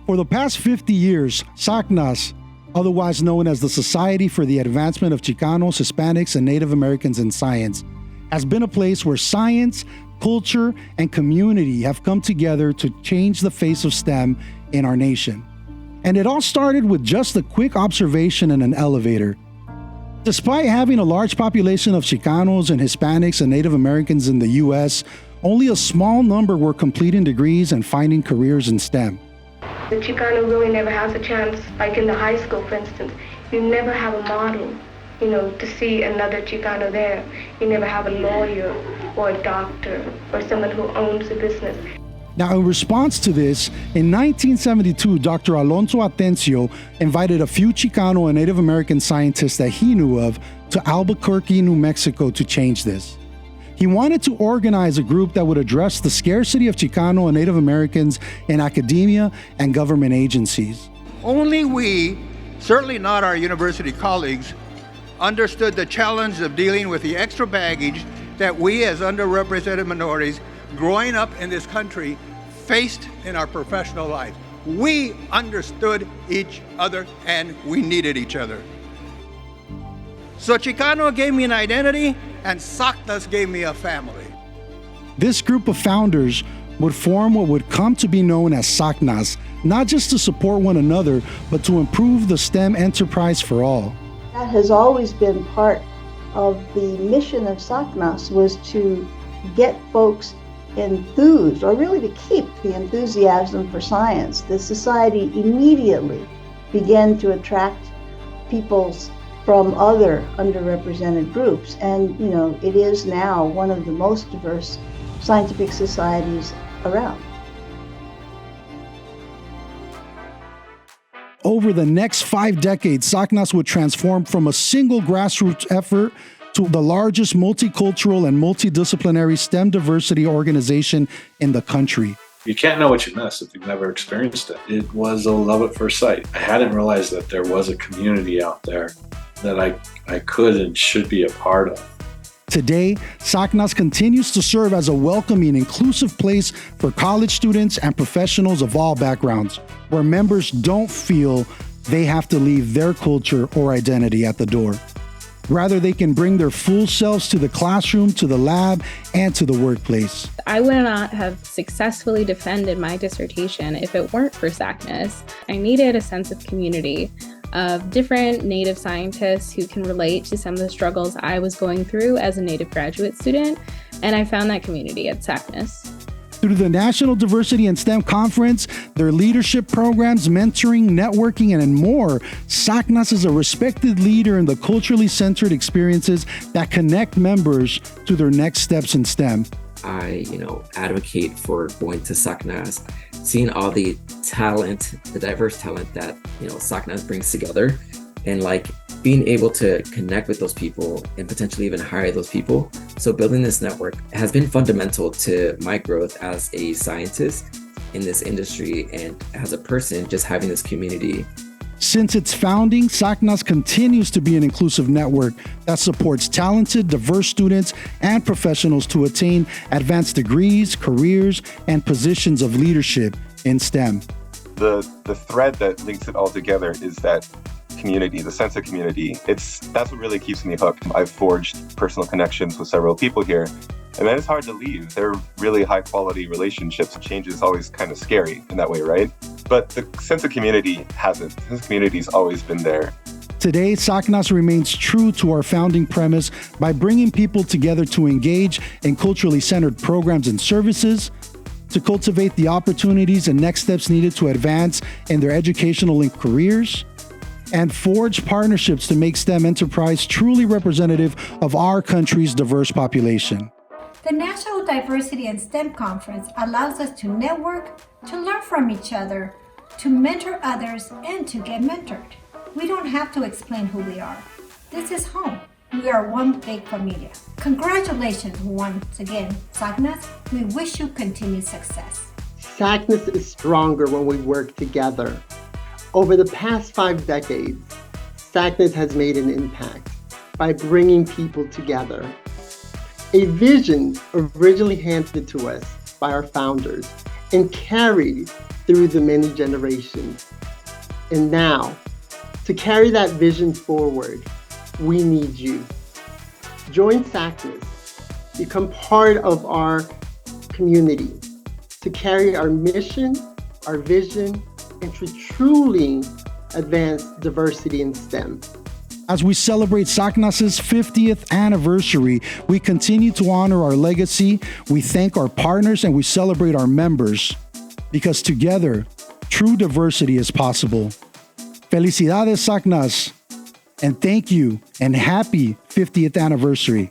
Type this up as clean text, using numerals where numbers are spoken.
For the past 50 years, SACNAS, otherwise known as the Society for the Advancement of Chicanos, Hispanics, and Native Americans in Science, has been a place where science, culture, and community have come together to change the face of STEM in our nation. And it all started with just a quick observation in an elevator. Despite having a large population of Chicanos and Hispanics and Native Americans in the U.S., only a small number were completing degrees and finding careers in STEM. The Chicano really never has a chance, like in the high school, for instance. You never have a model, to see another Chicano there. You never have a lawyer or a doctor or someone who owns a business. Now, in response to this, in 1972, Dr. Alonso Atencio invited a few Chicano and Native American scientists that he knew of to Albuquerque, New Mexico to change this. He wanted to organize a group that would address the scarcity of Chicano and Native Americans in academia and government agencies. Only we, certainly not our university colleagues, understood the challenge of dealing with the extra baggage that we as underrepresented minorities growing up in this country faced in our professional lives. We understood each other and we needed each other. So Chicano gave me an identity and SACNAS gave me a family. This group of founders would form what would come to be known as SACNAS, not just to support one another, but to improve the STEM enterprise for all. That has always been part of the mission of SACNAS, was to get folks enthused, or really to keep the enthusiasm for science. The society immediately began to attract peoples from other underrepresented groups. And, it is now one of the most diverse scientific societies around. Over the next 5 decades, SACNAS would transform from a single grassroots effort to the largest multicultural and multidisciplinary STEM diversity organization in the country. You can't know what you miss if you've never experienced it. It was a love at first sight. I hadn't realized that there was a community out there that I could and should be a part of. Today, SACNAS continues to serve as a welcoming, inclusive place for college students and professionals of all backgrounds, where members don't feel they have to leave their culture or identity at the door. Rather, they can bring their full selves to the classroom, to the lab, and to the workplace. I would not have successfully defended my dissertation if it weren't for SACNAS. I needed a sense of community, of different Native scientists who can relate to some of the struggles I was going through as a Native graduate student, and I found that community at SACNAS. Through the National Diversity and STEM Conference, their leadership programs, mentoring, networking, and more, SACNAS is a respected leader in the culturally centered experiences that connect members to their next steps in STEM. I, advocate for going to SACNAS, seeing all the talent, the diverse talent that, SACNAS brings together, and being able to connect with those people and potentially even hire those people. So building this network has been fundamental to my growth as a scientist in this industry, and as a person, just having this community. Since its founding, SACNAS continues to be an inclusive network that supports talented, diverse students and professionals to attain advanced degrees, careers, and positions of leadership in STEM. The thread that links it all together is that community, the sense of community. That's what really keeps me hooked. I've forged personal connections with several people here, and then it's hard to leave. They're really high quality relationships. Change is always kind of scary in that way, right? But the sense of community hasn't. The community's always been there. Today, SACNAS remains true to our founding premise by bringing people together to engage in culturally centered programs and services, to cultivate the opportunities and next steps needed to advance in their educational and careers, and forge partnerships to make STEM enterprise truly representative of our country's diverse population. The National Diversity and STEM Conference allows us to network, to learn from each other, to mentor others, and to get mentored. We don't have to explain who we are. This is home. We are one big familia. Congratulations once again, SACNAS. We wish you continued success. SACNAS is stronger when we work together. Over the past 5 decades, SACNAS has made an impact by bringing people together. A vision originally handed to us by our founders and carried through the many generations. And now, to carry that vision forward, we need you. Join SACNAS. Become part of our community to carry our mission, our vision, and to truly advance diversity in STEM. As we celebrate SACNAS's 50th anniversary, we continue to honor our legacy, we thank our partners, and we celebrate our members, because together, true diversity is possible. Felicidades, SACNAS, and thank you, and happy 50th anniversary.